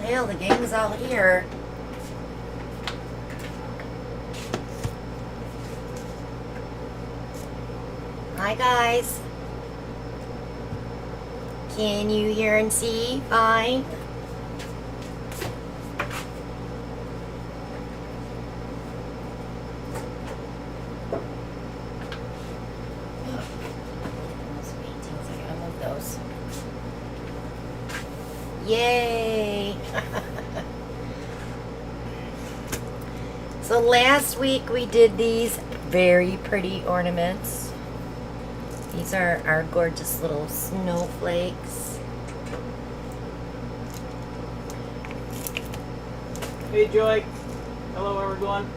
Well, the gang's all here. Hi guys. Can you hear and see fine? Those paintings, I gotta move those. Yay! So last week we did these very pretty ornaments. These are our gorgeous little snowflakes. Hey Joy, hello everyone.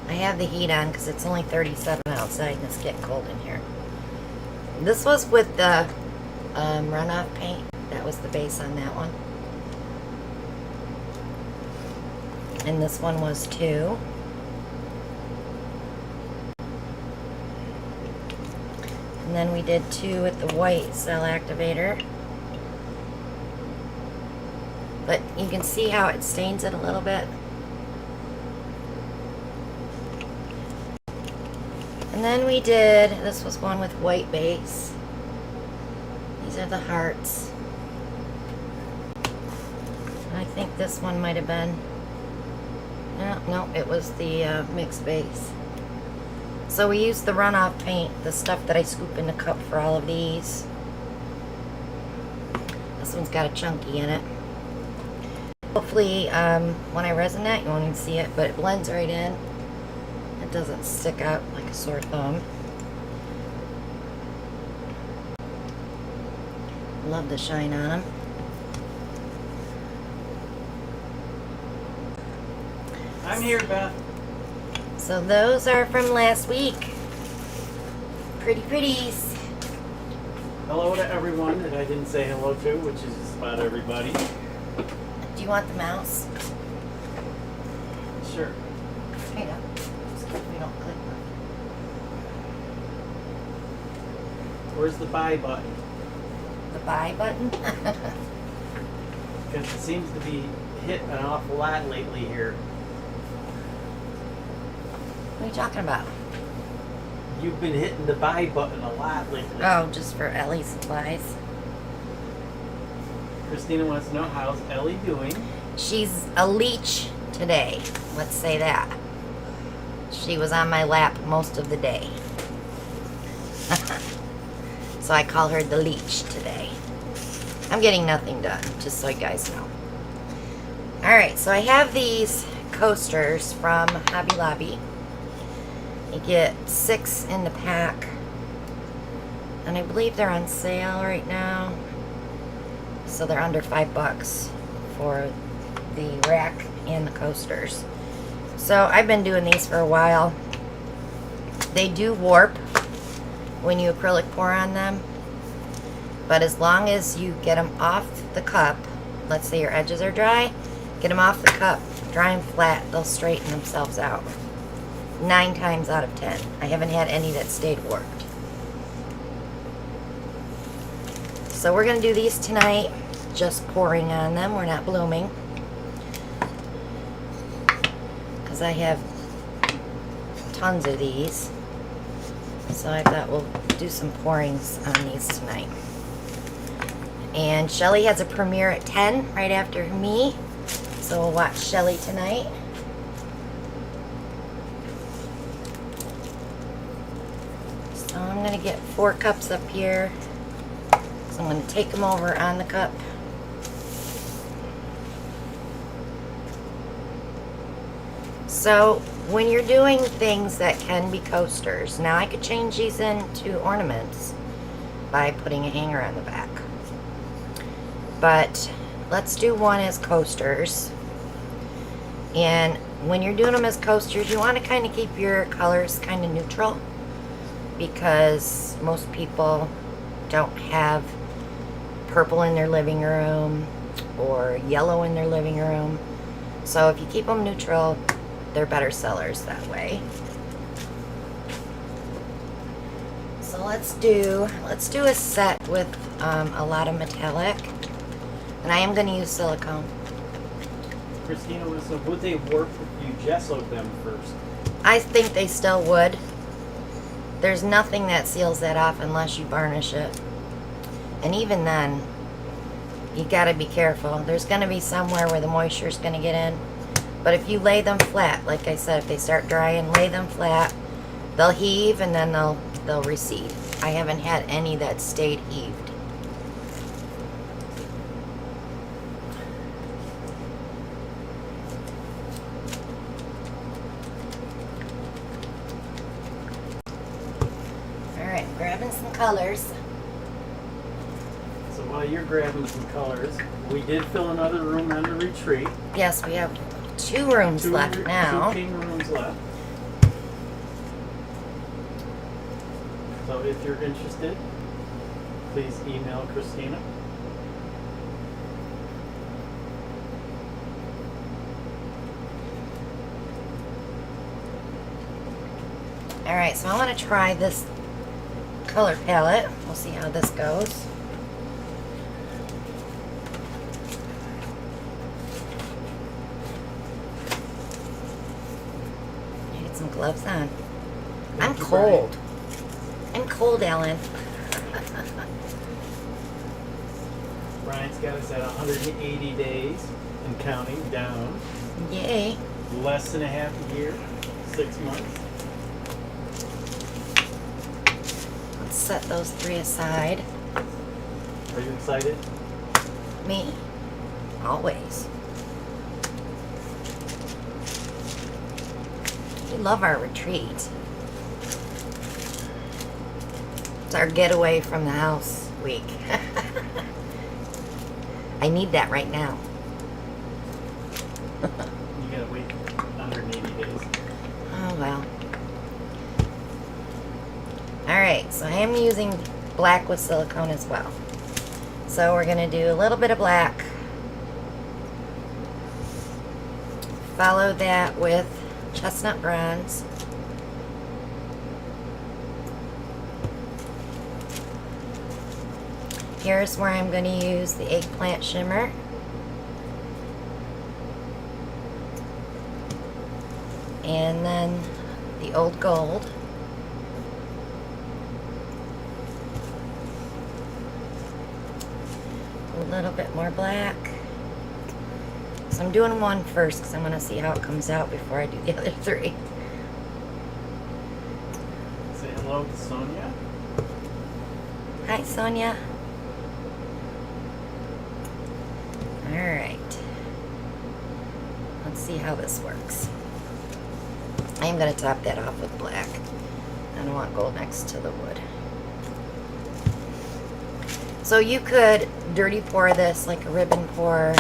I have the heat on because it's only 37 outside and it's getting cold in here. This was with the runoff paint. That was the base on that one. And this one was too. And then we did two with the white cell activator. But you can see how it stains it a little bit. And then we did, this was one with white base. These are the hearts. I think this one might have been, no, it was the mixed base. So we used the runoff paint, the stuff that I scoop in the cup for all of these. This one's got a chunky in it. Hopefully, when I resin that, you won't even see it, but it blends right in. It doesn't stick out like a sore thumb. Love the shine on them. I'm here, Beth. So those are from last week. Pretty pretties. Hello to everyone that I didn't say hello to, which is just about everybody. Do you want the mouse? Sure. Here you go. Just so we don't click on Where's the buy button? the buy button. Because it seems to be hit an awful lot lately here. What are you talking about? You've been hitting the buy button a lot lately. Oh, just for Ellie supplies. Christina wants to know, how's Ellie doing? She's a leech today. Let's say that. She was on my lap most of the day. So I call her the leech today. I'm getting nothing done, just so you guys know. Alright, so I have these coasters from Hobby Lobby. You get 6 in the pack. And I believe they're on sale right now. So they're under $5 for the rack and the coasters. So I've been doing these for a while. They do warp when you acrylic pour on them. But as long as you get them off the cup, let's say your edges are dry, get them off the cup, dry and flat, they'll straighten themselves out. 9 times out of 10. I haven't had any that stayed warped. So we're going to do these tonight, just pouring on them. We're not blooming. Because I have tons of these. So I thought we'll do some pourings on these tonight. And Shelly has a premiere at 10, right after me. So we'll watch Shelly tonight. So I'm going to get 4 cups up here. So I'm going to take them over on the cup. So when you're doing things that can be coasters, now I could change these into ornaments by putting a hanger on the back. But let's do one as coasters. And when you're doing them as coasters, you want to kind of keep your colors kind of neutral, because most people don't have purple in their living room or yellow in their living room. So if you keep them neutral, they're better sellers that way. So let's do a set with a lot of metallic, and I am going to use silicone. Christina was, so would they work if you gessoed them first? I think they still would. There's nothing that seals that off unless you varnish it. And even then, you gotta be careful. There's gonna be somewhere where the moisture's gonna get in. But if you lay them flat, like I said, if they start drying, lay them flat, they'll heave and then they'll recede. I haven't had any that stayed heaved. Alright, grabbing some colors. So while you're grabbing some colors, we did fill another room on the retreat. Yes, we have 2 rooms left now. 2 king rooms left. So if you're interested, please email Christina. Alright, so I want to try this color palette. We'll see how this goes. Need some gloves on. I'm cold. I'm cold, Ellen. Brian's got us at 180 days and counting down. Yay. Less than a half a year, 6 months. Let's set those 3 aside. Are you excited? Me. Always. We love our retreat. It's our getaway from the house week. I need that right now. You gotta wait 180 days. Oh well. Alright, so I am using black with silicone as well. So we're going to do a little bit of black. Follow that with chestnut bronze. Here's where I'm going to use the eggplant shimmer. And then the old gold. A little bit more black. So I'm doing one first because I'm going to see how it comes out before I do the other 3. Say hello to Sonia. Hi, Sonia. Alright. Let's see how this works. I am going to top that off with black. I don't want gold next to the wood. So you could dirty pour this like a ribbon pour,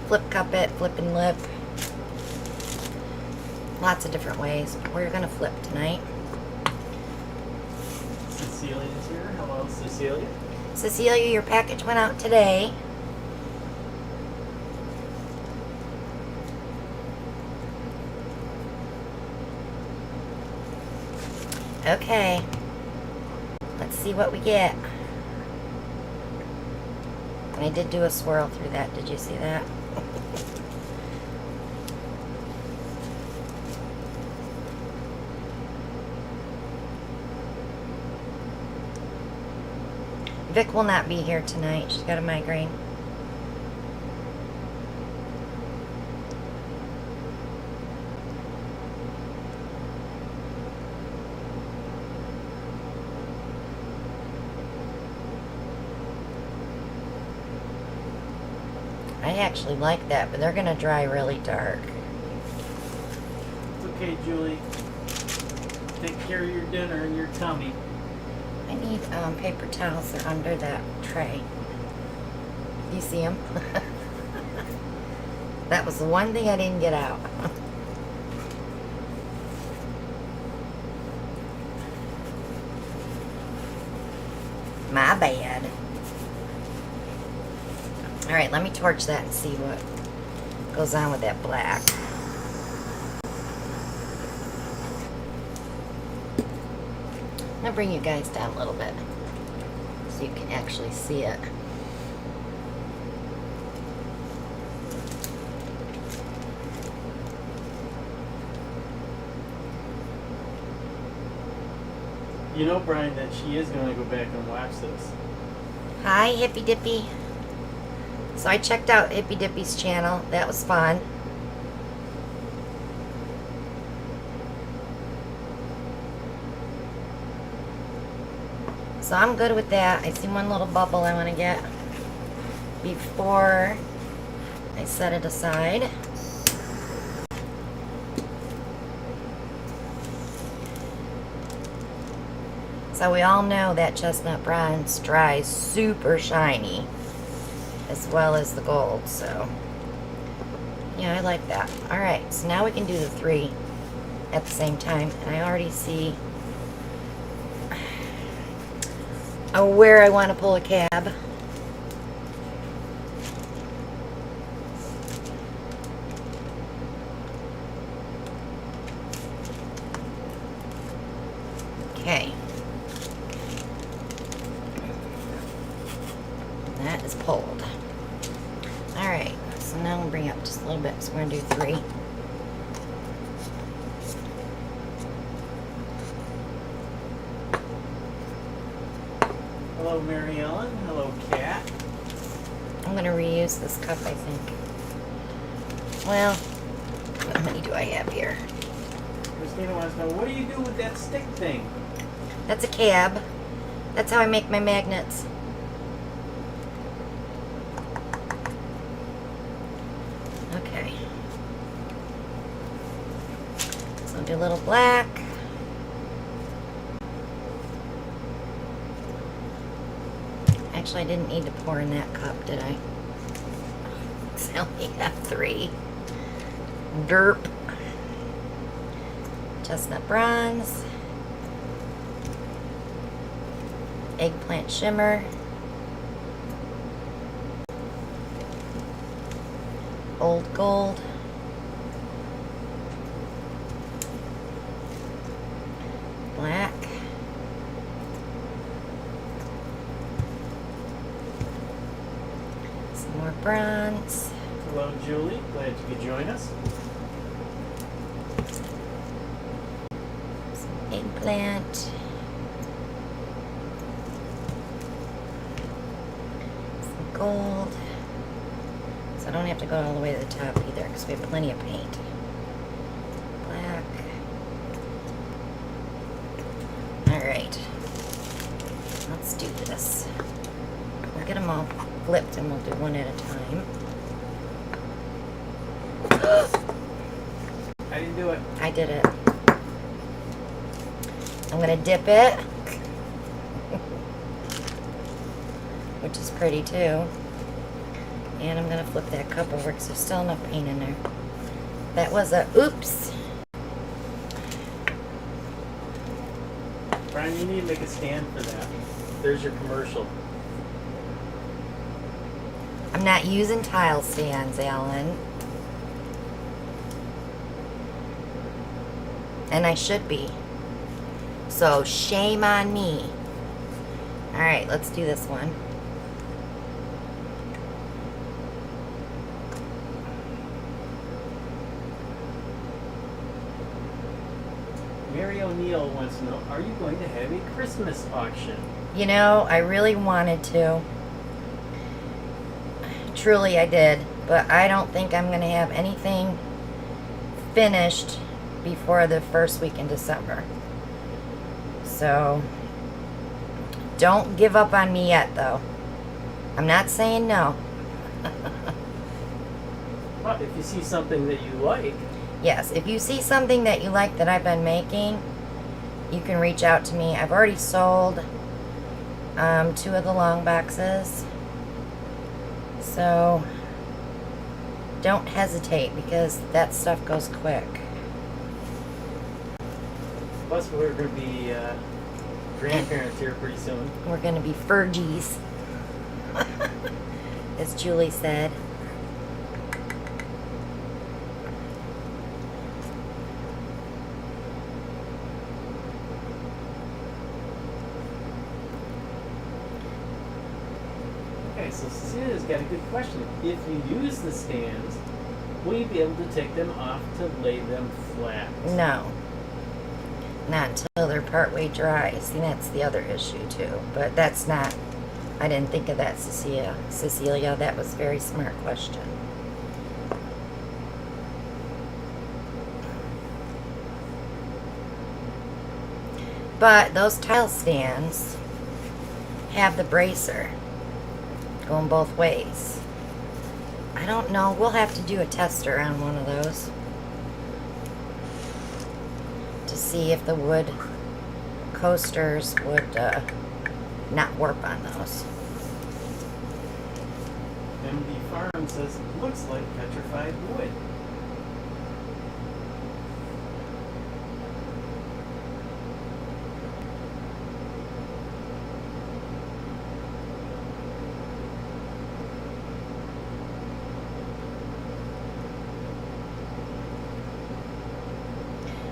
flip cup it, flip and lip. Lots of different ways. We're going to flip tonight. Cecilia's here. Hello, Cecilia. Cecilia, your package went out today. Okay. Let's see what we get. And I did do a swirl through that. Did you see that? Vic will not be here tonight. She's got a migraine. I actually like that, but they're going to dry really dark. It's okay, Julie. Take care of your dinner and your tummy. I need paper towels. They're under that tray. You see them? That was the one thing I didn't get out. My bad. Alright, let me torch that and see what goes on with that black. I'm going to bring you guys down a little bit so you can actually see it. You know, Brian, that she is going to go back and watch this. Hi, Hippy Dippy. So I checked out Hippy Dippy's channel. That was fun. So I'm good with that. I see one little bubble I want to get before I set it aside. So we all know that chestnut bronze dries super shiny, as well as the gold, so yeah, I like that. Alright, so now we can do the 3 at the same time, and I already see where I want to pull a cab. Okay. That is pulled. Alright, so now we'll bring it up just a little bit, so we're going to do 3. Hello, Mary Ellen. Hello, Kat. I'm going to reuse this cup, I think. Well, how many do I have here? Christina wants to know, what do you do with that stick thing? That's a cab. That's how I make my magnets. Okay. So I'll do a little black. Actually, I didn't need to pour in that cup, did I? I only have 3. Derp. Chestnut bronze. Eggplant shimmer. Old gold. Black. Some more bronze. Hello, Julie. Glad you could join us. Some eggplant. Some gold. So I don't have to go all the way to the top either because we have plenty of paint. Black. Alright. Let's do this. We'll get them all flipped and we'll do one at a time. I didn't do it. I did it. I'm going to dip it. Which is pretty too. And I'm going to flip that cup over because there's still enough paint in there. That was a oops. Brian, you need to make a stand for that. There's your commercial. I'm not using tile stands, Alan. And I should be. So shame on me. Alright, let's do this one. Mary O'Neill wants to know, are you going to have a Christmas auction? You know, I really wanted to. Truly I did. But I don't think I'm going to have anything finished before the first week in December. So, don't give up on me yet, though. I'm not saying no. Well, if you see something that you like, Yes, if you see something that you like that I've been making, you can reach out to me. I've already sold 2 of the long boxes. So, don't hesitate because that stuff goes quick. plus we're going to be grandparents here pretty soon. We're going to be Fergies, as Julie said. Okay, so Cecilia's got a good question. If you use the stands, will you be able to take them off to lay them flat? No. Not until they're partway dry. See, that's the other issue too. But that's not, I didn't think of that, Cecilia. That was a very smart question. But those tile stands have the bracer going both ways. I don't know. We'll have to do a tester on one of those to see if the wood coasters would not warp on those. MD Farm says, looks like petrified wood.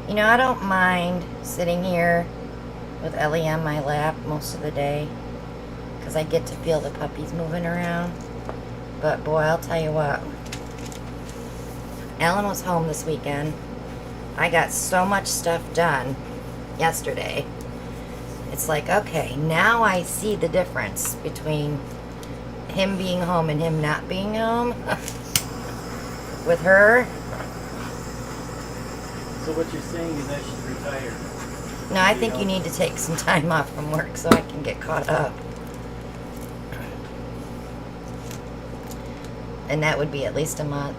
You know, I don't mind sitting here with Ellie on my lap most of the day because I get to feel the puppies moving around. But boy, I'll tell you what. Ellen was home this weekend. I got so much stuff done yesterday. It's like, okay, now I see the difference between him being home and him not being home. With her. So what you're saying is I should retire? No, I think you need to take some time off from work so I can get caught up. And that would be at least a month.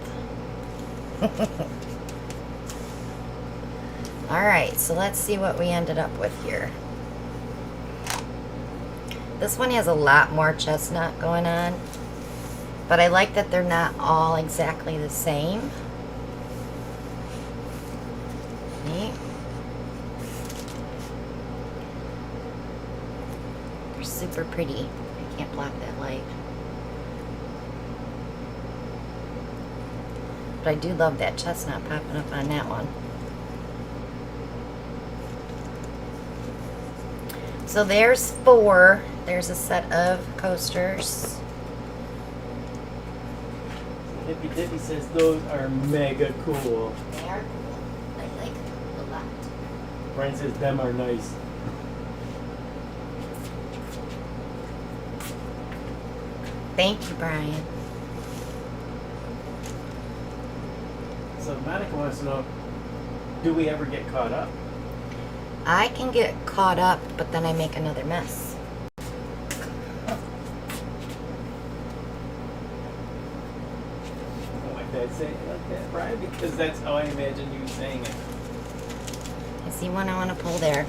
Alright, so let's see what we ended up with here. This one has a lot more chestnut going on. But I like that they're not all exactly the same. See? They're super pretty. I can't block that light. But I do love that chestnut popping up on that one. So there's 4. There's a set of coasters. Hippy Dippy says those are mega cool. They are cool. I like them a lot. Brian says them are nice. Thank you, Brian. So Monica wants to know, do we ever get caught up? I can get caught up, but then I make another mess. I'd say it like that, Brian, because that's how I imagine you saying it. I see one I want to pull there.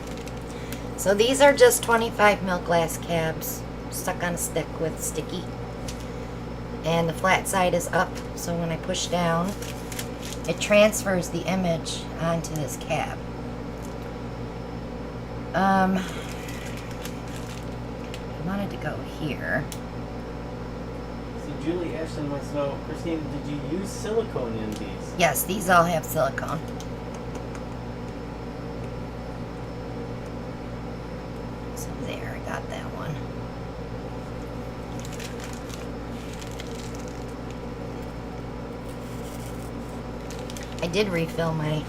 So these are just 25 mil glass cabs stuck on a stick with sticky. And the flat side is up, so when I push down, it transfers the image onto this cab. I wanted to go here. So Julie Ashton wants to know, Christina, did you use silicone in these? Yes, these all have silicone. So there, I got that one. I did refill my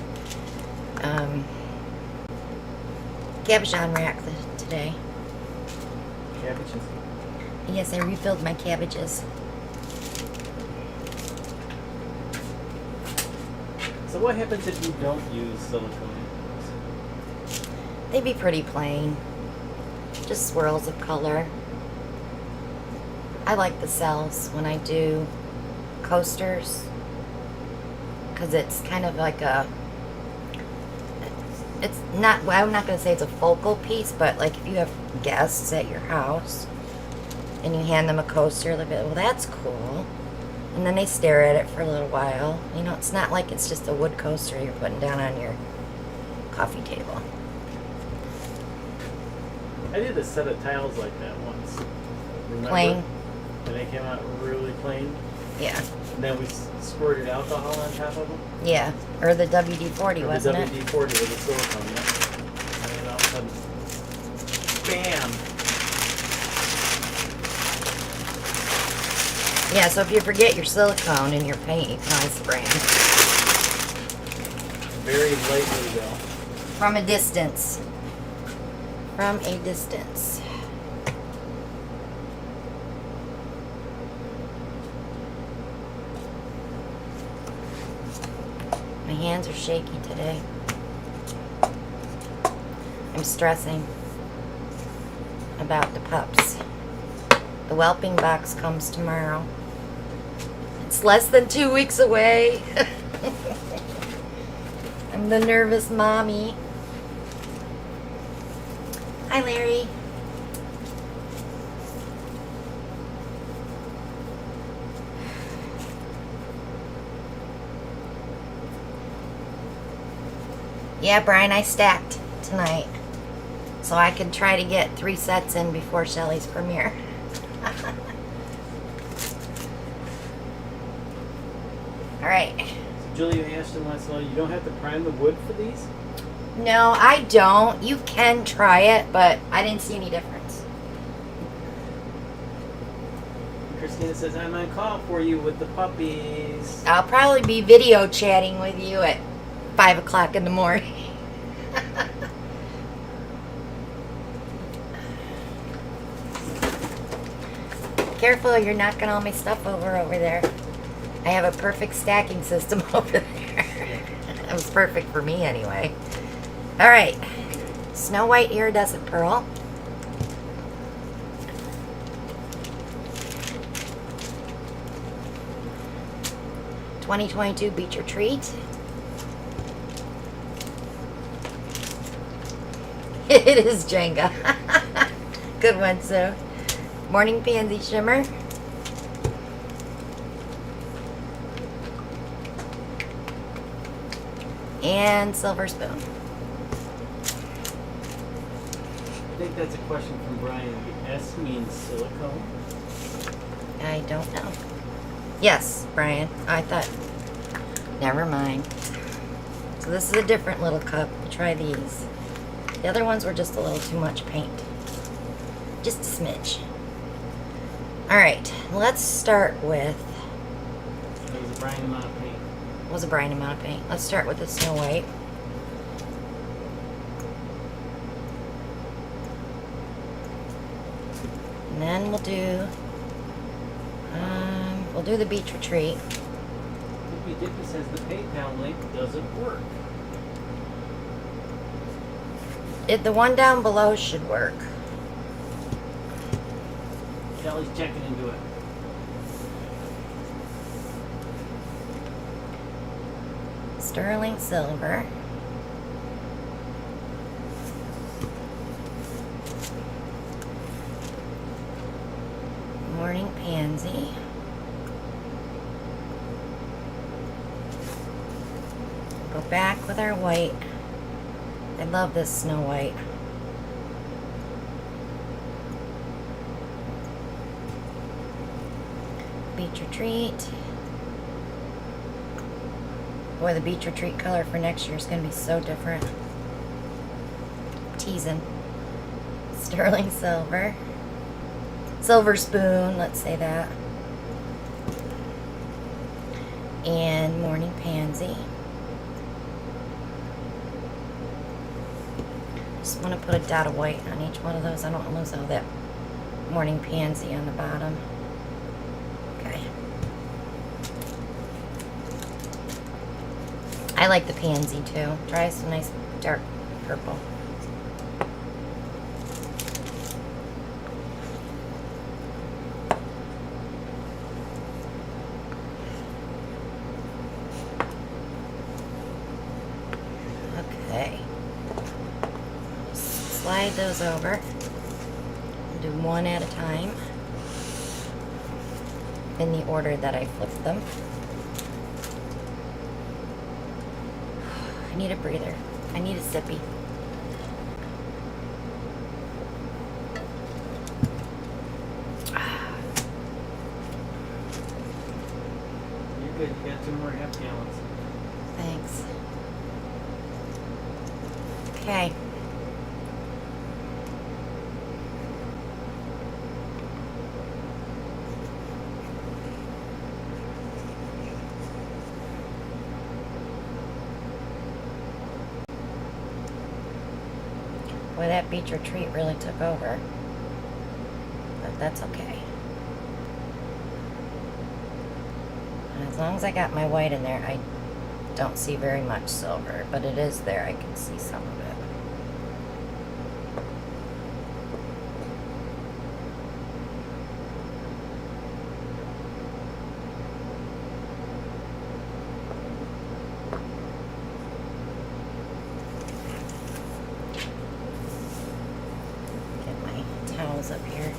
cabbage rack today. Cabbages? Yes, I refilled my cabbages. So what happens if you don't use silicone? They'd be pretty plain. Just swirls of color. I like the cells when I do coasters, because it's kind of like a, it's not, well, I'm not going to say it's a focal piece, but like if you have guests at your house and you hand them a coaster, they'll be like, well, that's cool. And then they stare at it for a little while. You know, it's not like it's just a wood coaster you're putting down on your coffee table. I did a set of tiles like that once. Remember? Plain? And they came out really plain. Yeah. And then we squirted alcohol on top of them. Yeah. Or the WD-40, Or wasn't the it? WD-40 with the silicone, yeah. And then all of a sudden, bam! Yeah, so if you forget your silicone in your paint, you can always spray 'em. Very lightly though. From a distance. From a distance. My hands are shaky today. I'm stressing about the pups. The whelping box comes tomorrow. It's less than 2 weeks away. I'm the nervous mommy. Hi, Larry. Yeah, Brian, I stacked tonight so I could try to get 3 sets in before Shelly's premiere. All right. So Julie Ashton wants to know, you don't have to prime the wood for these? No, I don't. You can try it, but I didn't see any difference. Christina says, I'm on call for you with the puppies. I'll probably be video chatting with you at 5 o'clock in the morning. Careful, you're knocking all my stuff over there. I have a perfect stacking system over there. It was perfect for me anyway. All right. Snow White iridescent pearl. (2022) Beach Retreat. It is Jenga. Good one, Sue. Morning Pansy Shimmer. And Silver Spoon. I think that's a question from Brian. The S means silicone. I don't know. Yes, Brian. I thought. Never mind. So this is a different little cup. We'll try these. The other ones were just a little too much paint. Just a smidge. Alright, let's start with... It was a Brian amount of paint. Was a Brian amount of paint. Let's start with the Snow White. And then we'll do the Beach Retreat. Dippy Dippy says the PayPal link doesn't work. The one down below should work. Kelly's checking into it. Sterling Silver. Morning Pansy. Go back with our white. I love this Snow White. Beach Retreat. Boy, the Beach Retreat color for next year is going to be so different. Teasing. Sterling Silver. Silver Spoon, let's say that. And Morning Pansy. Just want to put a dot of white on each one of those. I don't want to lose all that Morning Pansy on the bottom. Okay. I like the pansy too. Try some nice dark purple. Okay. Slide those over. Do one at a time in the order that I flipped them. I need a breather. I need a sippy. You're good. You got 2 more half gallons. Thanks. Okay. Boy, that beach retreat really took over. But that's okay. And as long as I got my white in there, I don't see very much silver. But it is there. I can see some of it. Towels up here.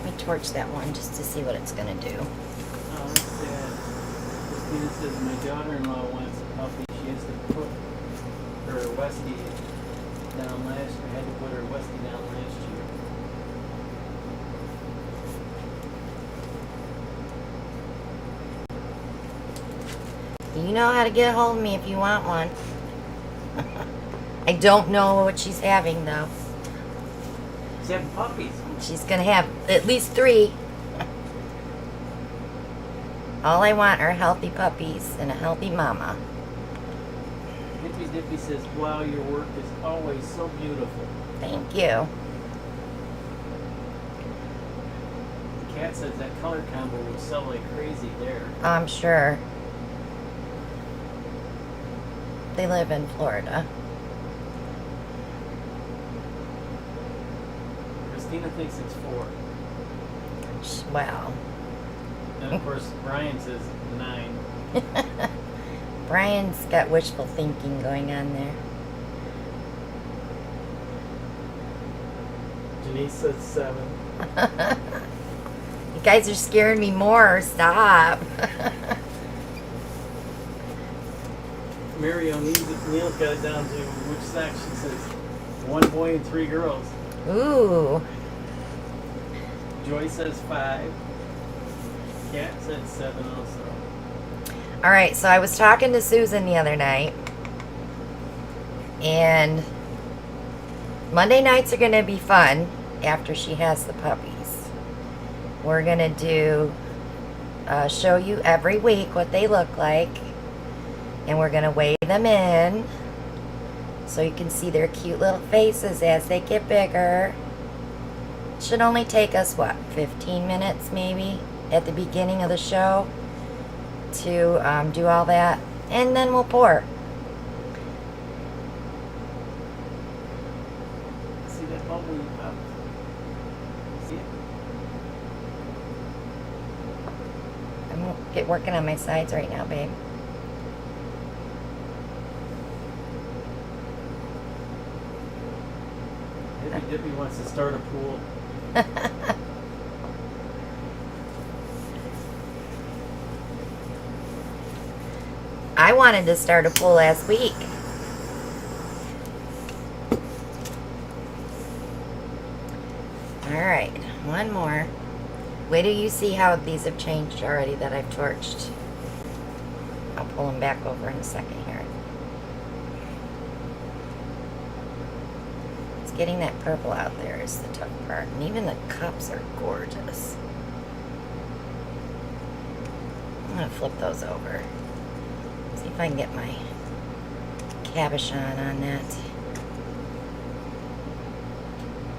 Let me torch that one just to see what it's gonna do. Oh, that's sad. Christina says my daughter-in-law wants a puppy. She has to put her Westie down last year. Had to put her Westie down last year. You know how to get a hold of me if you want one. I don't know what she's having though. She's having puppies. She's gonna have at least 3. All I want are healthy puppies and a healthy mama. Dippy Dippy says, wow, your work is always so beautiful. Thank you. Kat says that color combo will sell like crazy there. I'm sure. They live in Florida. Christina thinks it's 4. Wow. And of course, Brian says 9. Brian's got wishful thinking going on there. Denise says 7. You guys are scaring me more. Stop. Mary O'Neill's got it down to which section? She says 1 boy and 3 girls. Ooh. Joy says 5. Kat said 7 also. All right, so I was talking to Susan the other night, and Monday nights are going to be fun after she has the puppies. We're going to do show you every week what they look like, and we're going to weigh them in so you can see their cute little faces as they get bigger. Should only take us, what, 15 minutes maybe at the beginning of the show to do all that, and then we'll pour. See that bubble you popped? See it? I'm working on my sides right now, babe. Dippy Dippy wants to start a pool. I wanted to start a pool last week. Alright, one more. Wait till you see how these have changed already that I've torched. I'll pull them back over in a second here. It's getting that purple out there is the tough part. And even the cups are gorgeous. I'm going to flip those over. See if I can get my cabochon on that.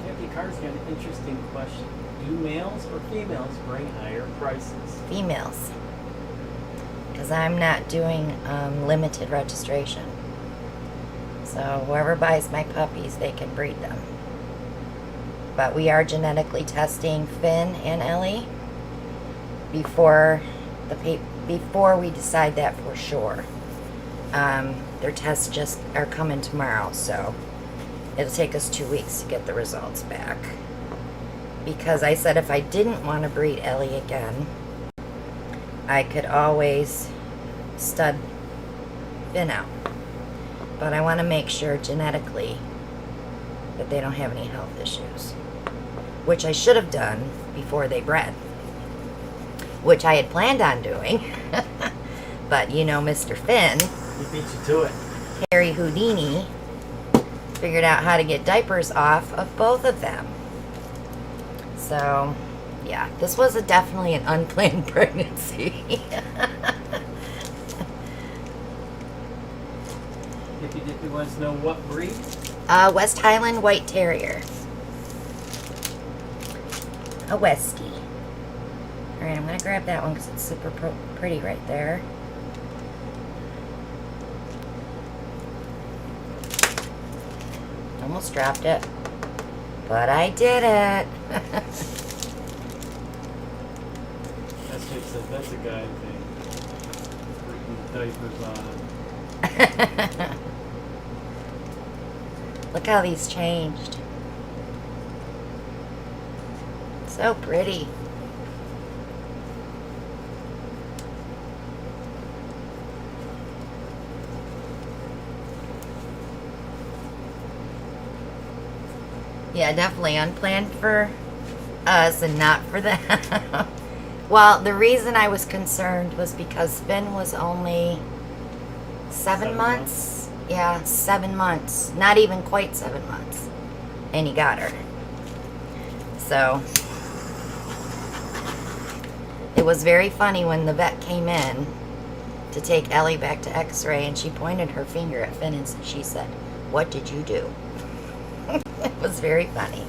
Kathy Carr's got an interesting question. Do males or females bring higher prices? Females. Because I'm not doing limited registration. So whoever buys my puppies, they can breed them. But we are genetically testing Finn and Ellie before we decide that for sure. Their tests just are coming tomorrow, so it'll take us 2 weeks to get the results back. Because I said if I didn't want to breed Ellie again, I could always stud Finn out. But I want to make sure genetically that they don't have any health issues. Which I should have done before they bred. Which I had planned on doing. But you know, Mr. Finn, He beat you to it. Harry Houdini, figured out how to get diapers off of both of them. So, yeah, this was definitely an unplanned pregnancy. Dippy Dippy wants to know what breed. West Highland White Terrier. A Westie. Alright, I'm going to grab that one because it's super pretty right there. Almost dropped it. But I did it. That's just that's a guy thing. Freaking diapers on. Look how these changed. So pretty. Yeah, definitely unplanned for us and not for them. Well, the reason I was concerned was because Finn was only 7 months. Yeah, 7 months. Not even quite 7 months. And he got her. So, it was very funny when the vet came in to take Ellie back to x-ray and she pointed her finger at Finn and she said, "What did you do?" It was very funny.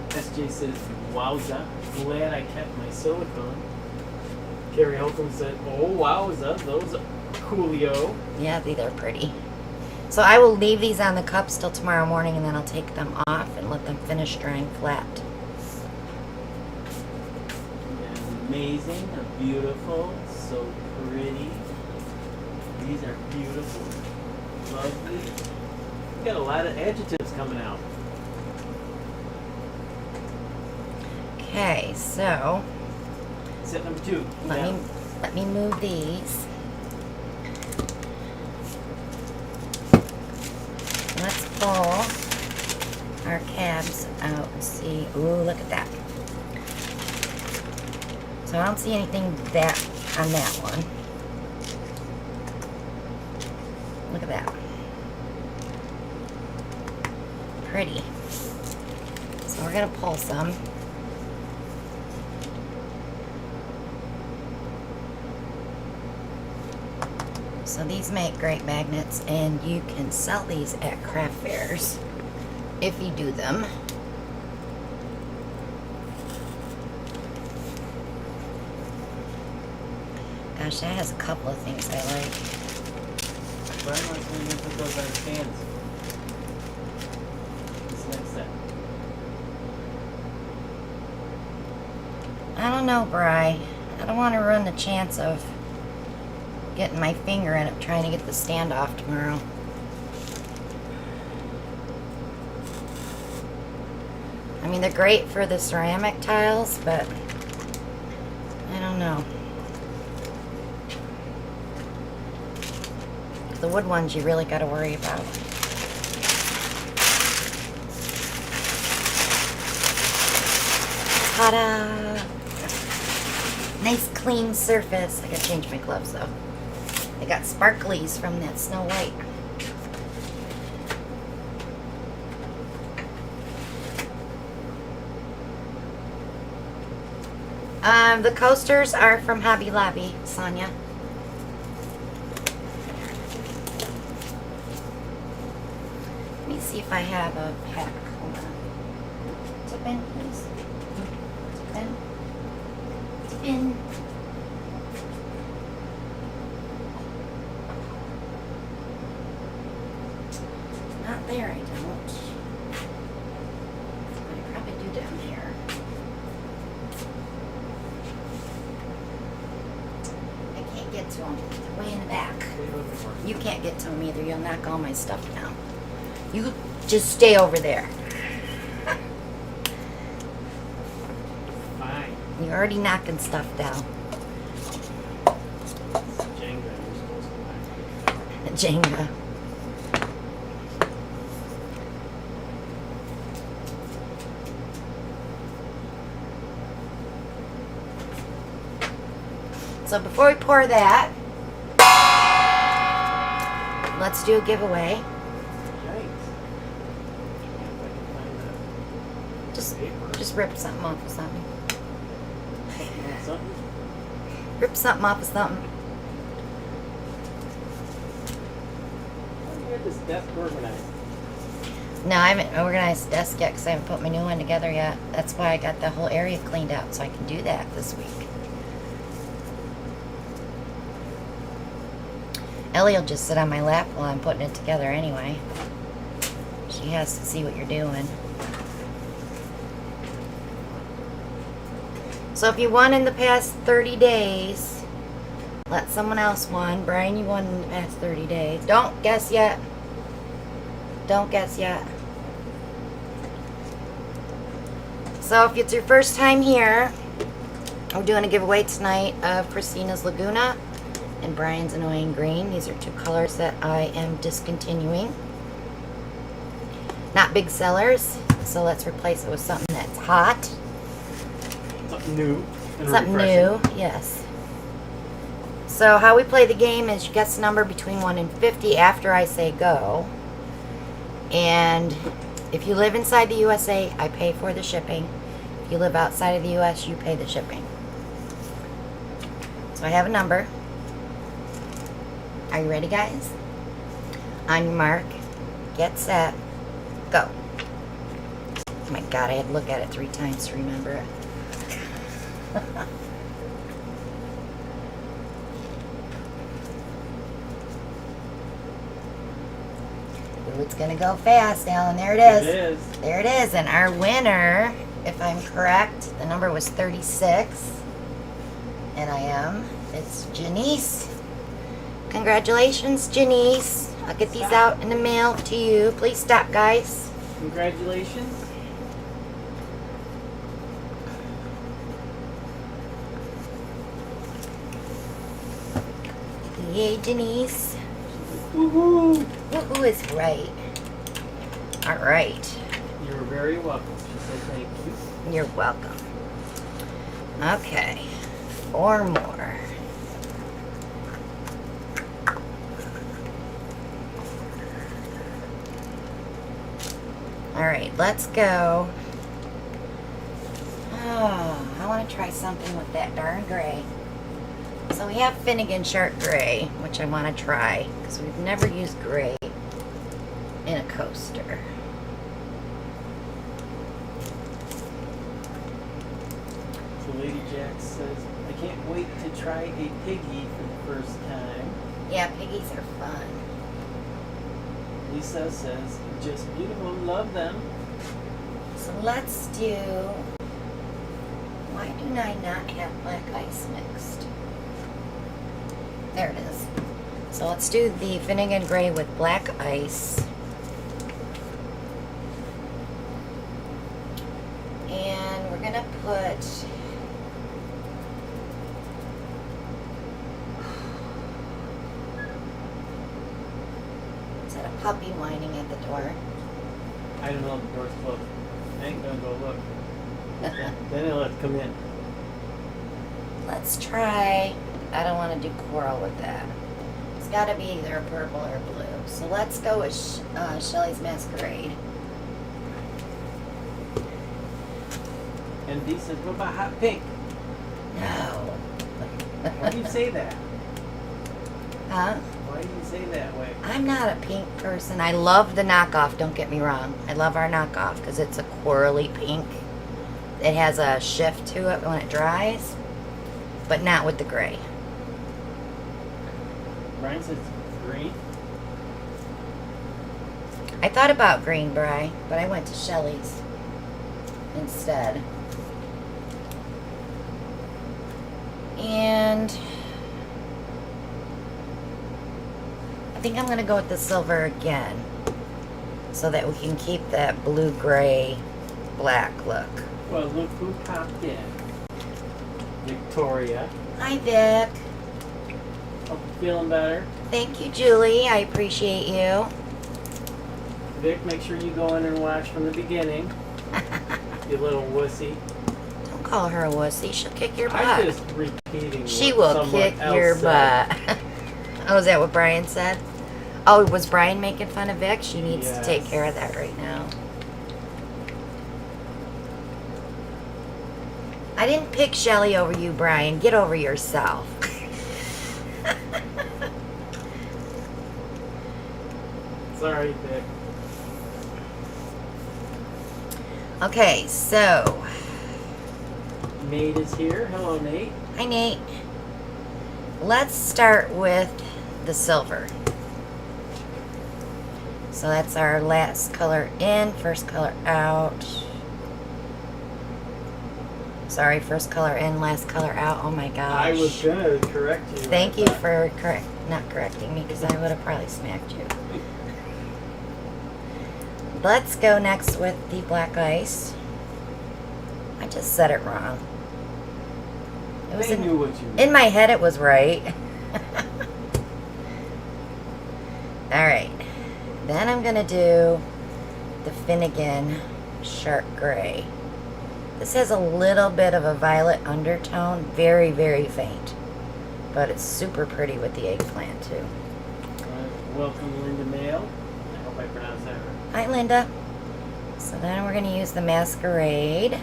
SJ says, "Wowza, glad I kept my silicone." Carrie Holcomb said, "Oh, wowza, those are coolio." Yeah, they're pretty. So I will leave these on the cups till tomorrow morning and then I'll take them off and let them finish drying flat. That's amazing, they're beautiful, so pretty. These are beautiful, lovely. We got a lot of adjectives coming out. Okay, so Set number 2. let me move these. Let's pull our cabs out and see. Ooh, look at that. So I don't see anything that on that one. Look at that. Pretty. So we're gonna pull some. So these make great magnets and you can sell these at craft fairs if you do them. Gosh, that has a couple of things I like. Brian wants me to put those on his hands. This next set. I don't know, Bri. I don't want to run the chance of getting my finger in it trying to get the stand off tomorrow. I mean, they're great for the ceramic tiles, but I don't know. The wood ones you really got to worry about. Ta-da! Nice clean surface. I gotta change my gloves though. They got sparklies from that Snow White. The coasters are from Hobby Lobby, Sonia. Let me see if I have a pack. Hold on. Tip in, please. Tip in. Tip in. Not there, I don't. I probably do down here. I can't get to them. They're way in the back. You can't get to them either. You'll knock all my stuff down. You just stay over there. Fine. You're already knocking stuff down. Jenga, you're supposed to Jenga. So before we pour that, let's do a giveaway. Just rip something off of something. Rip something off of something. You had this desk organized. No, I haven't organized the desk yet because I haven't put my new one together yet. That's why I got the whole area cleaned out, so I can do that this week. Ellie will just sit on my lap while I'm putting it together anyway. She has to see what you're doing. So if you won in the past 30 days, let someone else won. Brian, you won in the past 30 days. Don't guess yet. Don't guess yet. So if it's your first time here, we're doing a giveaway tonight of Christina's Laguna and Brian's Annoying Green. These are two colors that I am discontinuing. Not big sellers, so let's replace it with something that's hot. Something new. And Something refreshing. new, yes. So how we play the game is you guess the number between 1 and 50 after I say go. And if you live inside the USA, I pay for the shipping. If you live outside of the US, you pay the shipping. So I have a number. Are you ready, guys? On your mark, get set, go. Oh my God, I had to look at it 3 times to remember it. Ooh, it's gonna go fast, Alan. There it is. It is. There it is. And our winner, if I'm correct, the number was 36. And I am. It's Janice. Congratulations, Janice. I'll get these out in the mail to you. Please stop, guys. Congratulations. Yay, Janice. Woohoo! Woohoo is right. All right. You're very welcome. She said thank you. You're welcome. Okay. 4 more. All right, let's go. Oh, I want to try something with that darn gray. So we have Finnegan Shark Gray, which I want to try because we've never used gray in a coaster. So Lady Jack says, I can't wait to try a piggy for the first time. Yeah, piggies are fun. Lisa says, just beautiful, love them. So let's do. Why do I not have black ice mixed? There it is. So let's do the Finnegan Gray with black ice. And we're gonna put. Is that a puppy whining at the door? I don't know, the door's closed. I ain't gonna go look. Then he'll have to come in. Let's try. I don't want to do coral with that. It's got to be either a purple or blue. So let's go with Shelly's Masquerade. And Dee says, what about hot pink? No. Why do you say that? Huh? Why do you say that way? I'm not a pink person. I love the knockoff, don't get me wrong. I love our knockoff because it's a corally pink. It has a shift to it when it dries, but not with the gray. Brian says green. I thought about green, Bri, but I went to Shelly's instead. And I think I'm going to go with the silver again so that we can keep that blue, gray, black look. Well, look who popped in. Victoria. Hi, Vic. Hope you're feeling better. Thank you, Julie. I appreciate you. Vic, make sure you go in and watch from the beginning. You little wussy. Don't call her a wussy. She'll kick your butt. I'm just repeating She what will someone kick else your said. butt. Oh, is that what Brian said? Oh, was Brian making fun of Vic? She needs to take Yes. care of that right now. I didn't pick Shelly over you, Brian. Get over yourself. Sorry, Vic. Okay, so Nate is here. Hello, Nate. hi Nate. Let's start with the silver. So that's our last color in, first color out. Sorry, first color in, last color out. Oh my gosh. I was gonna correct you. Thank you for not correcting me, because I would have probably smacked you. Let's go next with the black ice. I just said it wrong. It was I knew what you meant. in my head. It was right. All right. Then I'm gonna do the Finnegan Shark Gray. This has a little bit of a violet undertone, very, very faint, but it's super pretty with the eggplant too. Welcome, Linda Mail. I hope I pronounced that right. Hi, Linda. So then we're gonna use the Masquerade.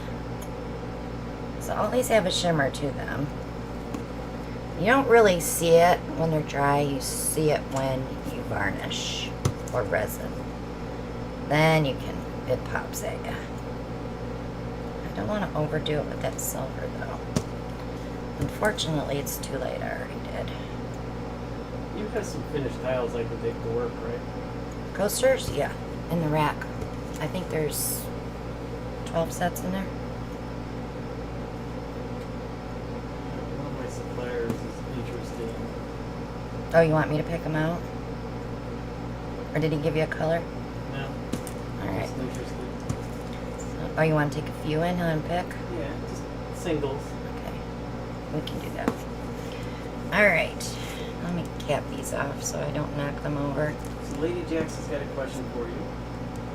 So all these have a shimmer to them. You don't really see it when they're dry. You see it when you varnish or resin. Then it pops at you. I don't want to overdo it with that silver though. Unfortunately, it's too late. I already did. You've got some finished tiles I could take to work, right? Coasters? Yeah, in the rack. I think there's 12 sets in there. One of my suppliers is interested. Oh, you want me to pick them out? Or did he give you a color? No. All right. Just interested. Oh, you want to take a few in and pick? Yeah, just singles. Okay, we can do that. All right, let me cap these off so I don't knock them over. So Lady Jackson's got a question for you.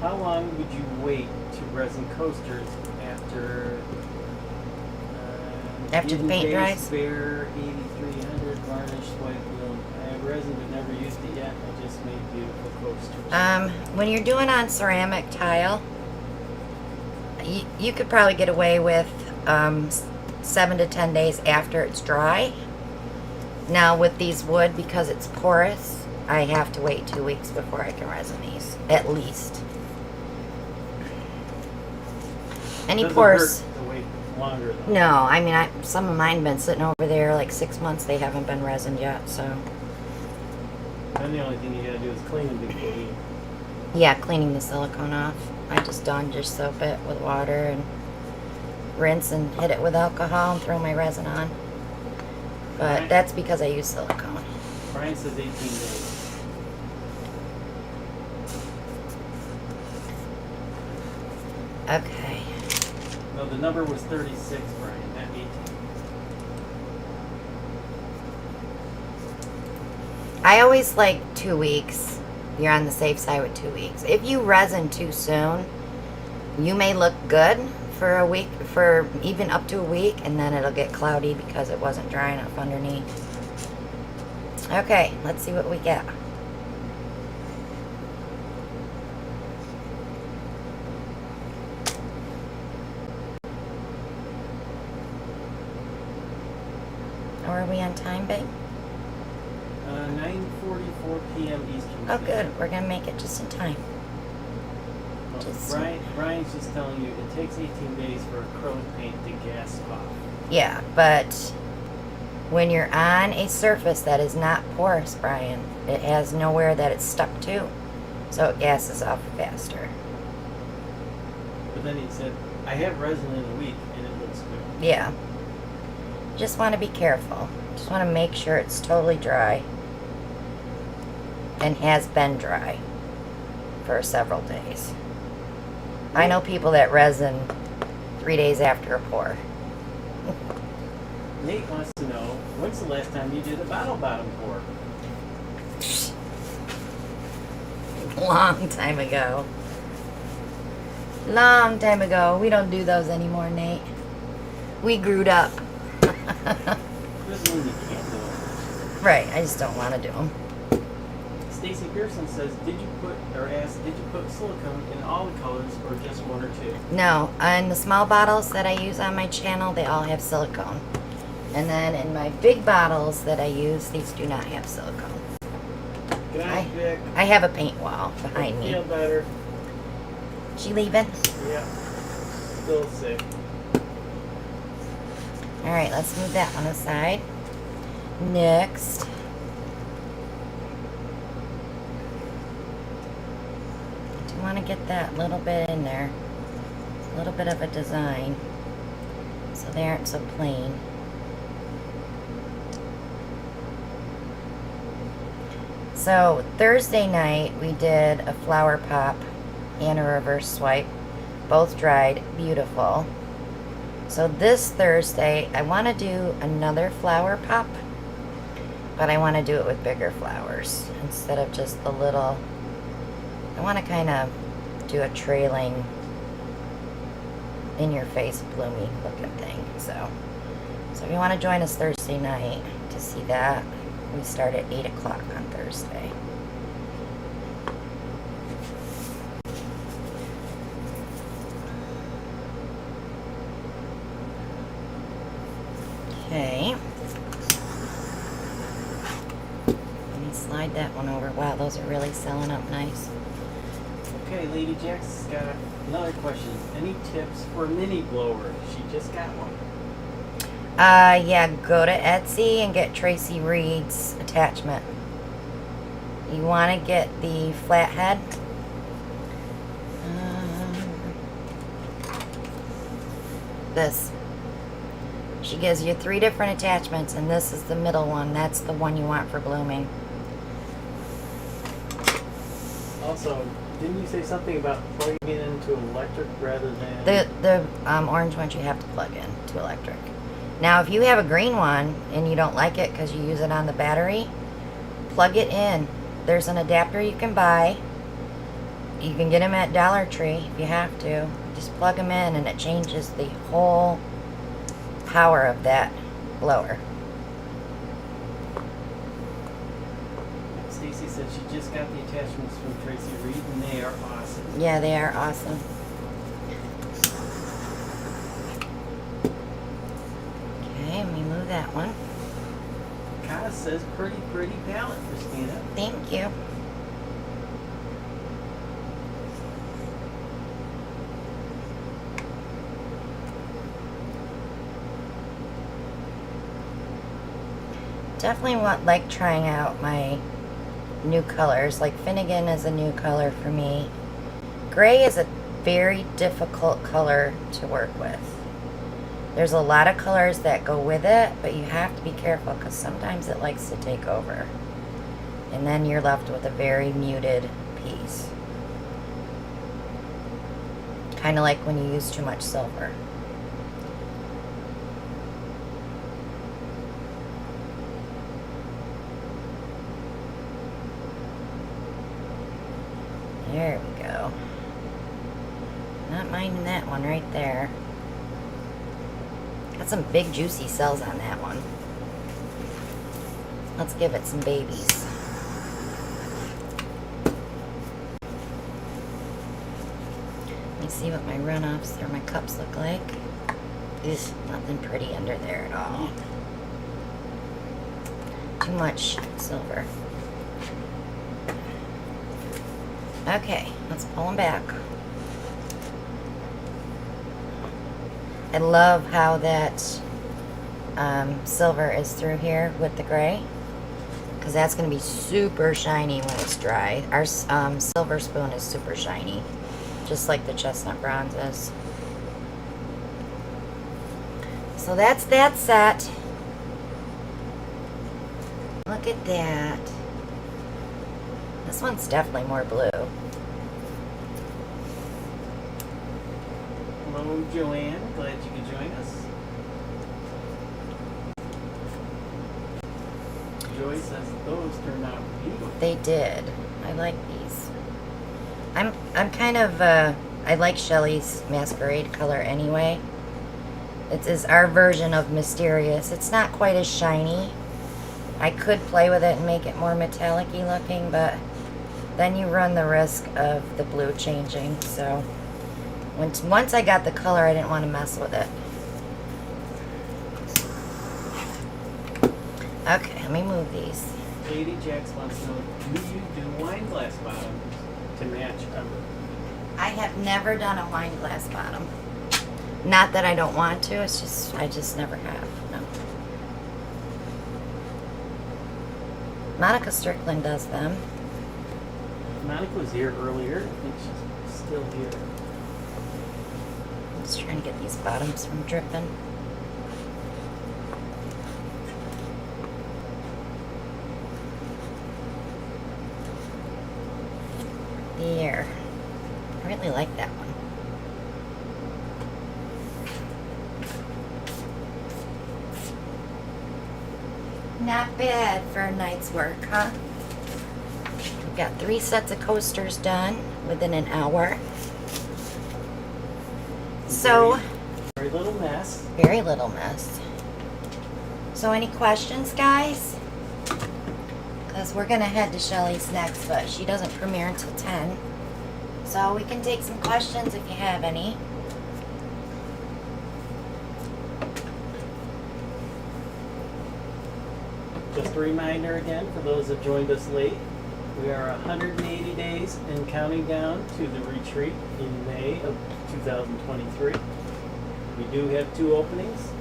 How long would you wait to resin coasters after After the paint base, dries? Bare 8300 varnished white bloom. I have resin but never used it yet. I just made beautiful coasters. When you're doing on ceramic tile, you could probably get away with 7 to 10 days after it's dry. Now with these wood, because it's porous, I have to wait 2 weeks before I can resin these, at least. Any Doesn't porous? hurt to wait longer though. No, I mean, some of mine been sitting over there like 6 months. They haven't been resined yet, so. Then the only thing you gotta do is clean them before you. Yeah, cleaning the silicone off. I just soap it with water and rinse and hit it with alcohol and throw my resin on. But that's because I use silicone. Brian says 18 days. Okay. No, the number was 36, Brian, not 18. I always like 2 weeks. You're on the safe side with 2 weeks. If you resin too soon, you may look good for a week, for even up to a week, and then it'll get cloudy because it wasn't dry enough underneath. Okay, let's see what we get. Are we on time, babe? 9:44 p.m. Eastern. Oh, good. We're going to make it just in time. Well, Brian's just telling you it takes 18 days for acrylic paint to gas off. Yeah, but when you're on a surface that is not porous, Brian, it has nowhere that it's stuck to, so it gases off faster. But then he said, I have resin in a week and it looks good. Yeah. Just want to be careful. Just want to make sure it's totally dry and has been dry for several days. I know people that resin 3 days after a pour. Nate wants to know, when's the last time you did a bottle bottom pour? Long time ago. Long time ago. We don't do those anymore, Nate. We grewed up. Doesn't mean you can't do it. Right, I just don't want to do them. Stacy Pearson says, did you put silicone in all the colors or just one or two? No, on the small bottles that I use on my channel, they all have silicone. And then in my big bottles that I use, these do not have silicone. Good night, Vic. I have a paint wall behind me. Feel better. She leaving? Yeah. Still sick. Alright, let's move that one aside. Next. I do want to get that little bit in there. A little bit of a design. So they aren't so plain. So Thursday night we did a flower pop and a reverse swipe. Both dried beautiful. So this Thursday I want to do another flower pop, but I want to do it with bigger flowers instead of just the little. I want to kind of do a trailing, in your face bloomy looking thing. So if you want to join us Thursday night to see that, we start at 8 o'clock on Thursday. Okay. Let me slide that one over. Wow, those are really selling up nice. Okay, Lady Jack's got another question. Any tips for mini blower? She just got one. Yeah, go to Etsy and get Tracy Reed's attachment. You want to get the flathead. This. She gives you 3 different attachments, and this is the middle one. That's the one you want for blooming. Also, didn't you say something about plugging it into electric rather than... The orange ones you have to plug in to electric. Now, if you have a green one and you don't like it because you use it on the battery, plug it in. There's an adapter you can buy. You can get them at Dollar Tree if you have to. Just plug them in and it changes the whole power of that blower. Stacy said she just got the attachments from Tracy Reed and they are awesome. Yeah, they are awesome. Okay, let me move that one. Kata says pretty palette, Christina. Thank you. Definitely like trying out my new colors. Like Finnegan is a new color for me. Gray is a very difficult color to work with. There's a lot of colors that go with it, but you have to be careful because sometimes it likes to take over. And then you're left with a very muted piece. Kind of like when you use too much silver. There we go. Not minding that one right there. Got some big juicy cells on that one. Let's give it some babies. Let me see what my runoffs or my cups look like. There's nothing pretty under there at all. Too much silver. Okay, let's pull them back. I love how that silver is through here with the gray, because that's going to be super shiny when it's dry. Our silver spoon is super shiny, just like the chestnut bronze is. So that's that set. Look at that. This one's definitely more blue. Hello, Joanne. Glad you could join us. Joy says those turned out beautiful. They did. I like these. I'm kind of I like Shelly's masquerade color anyway. It is our version of Mysterious. It's not quite as shiny. I could play with it and make it more metallic-y looking, but then you run the risk of the blue changing. So once I got the color, I didn't want to mess with it. Okay, let me move these. Lady Jax wants to know, do you do wine glass bottoms to match ever? I have never done a wine glass bottom. Not that I don't want to, it's just, I just never have, no. Monica Strickland does them. Monica was here earlier. I think she's still here. I'm just trying to get these bottoms from dripping. There. I really like that one. Not bad for a night's work, huh? We've got 3 sets of coasters done within an hour. So, very little mess. very little mess. So any questions, guys? Because we're going to head to Shelly's next, but she doesn't premiere until 10. So we can take some questions if you have any. Just a reminder again, for those that joined us late, we are 180 days and counting down to the retreat in May of 2023. We do have 2 openings.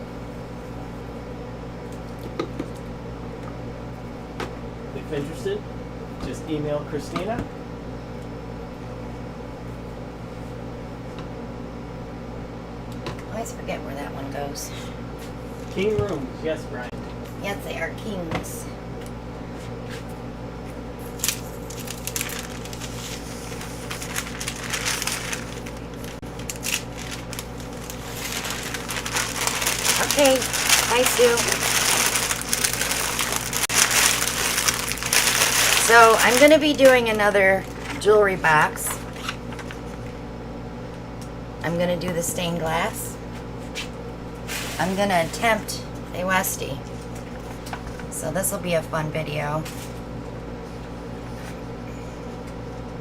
If interested, just email Christina. I always forget where that one goes. King Rooms, yes, Brian. Yes, they are kings. Okay, bye, Sue. So I'm going to be doing another jewelry box. I'm going to do the stained glass. I'm going to attempt a Westie. So this will be a fun video.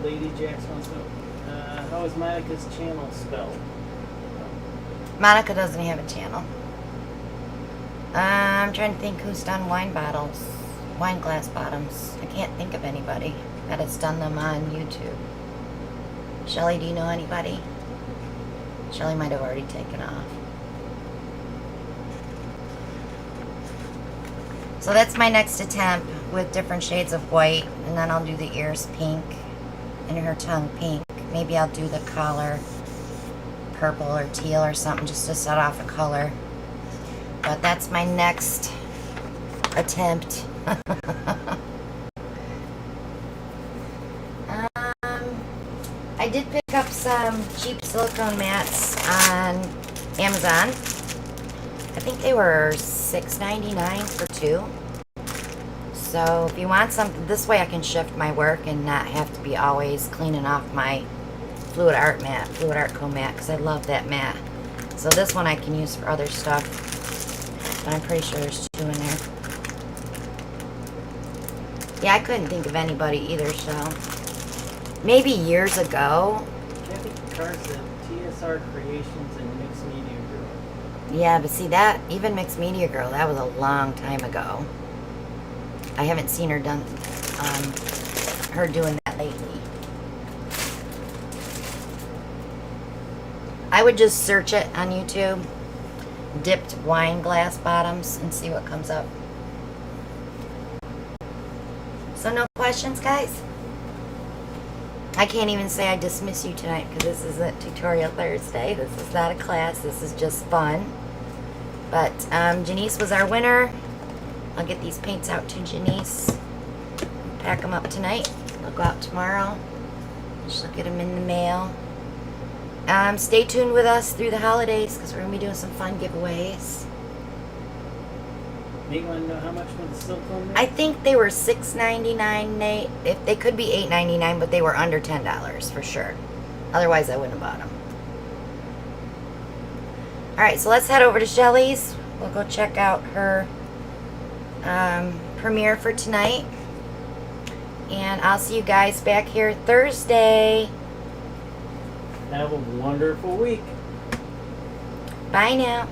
Lady Jax wants to know, how is Monica's channel spelled? Monica doesn't have a channel. I'm trying to think who's done wine bottles, wine glass bottoms. I can't think of anybody that has done them on YouTube. Shelly, do you know anybody? Shelly might have already taken off. So that's my next attempt with different shades of white, and then I'll do the ears pink and her tongue pink. Maybe I'll do the collar purple or teal or something just to set off a color. But that's my next attempt. I did pick up some cheap silicone mats on Amazon. I think they were $6.99 for 2. So if you want something, this way I can shift my work and not have to be always cleaning off my Fluid Art Co mat, because I love that mat. So this one I can use for other stuff, but I'm pretty sure there's 2 in there. Yeah, I couldn't think of anybody either, so maybe years ago. Kathy Carson, TSR Creations and Mixed Media Girl. Yeah, but see that, even Mixed Media Girl, that was a long time ago. I haven't seen her doing that lately. I would just search it on YouTube, dipped wine glass bottoms, and see what comes up. So no questions, guys? I can't even say I dismiss you tonight because this isn't Tutorial Thursday. This is not a class. This is just fun. But Janice was our winner. I'll get these paints out to Janice. Pack them up tonight. They'll go out tomorrow. She'll get them in the mail. Stay tuned with us through the holidays because we're going to be doing some fun giveaways. Nate wanted to know how much was the silicone I mat? think they were $6.99, Nate. If they could be $8.99, but they were under $10 for sure. Otherwise, I wouldn't have bought them. All right, so let's head over to Shelly's. We'll go check out her premiere for tonight. And I'll see you guys back here Thursday. Have a wonderful week. Bye now.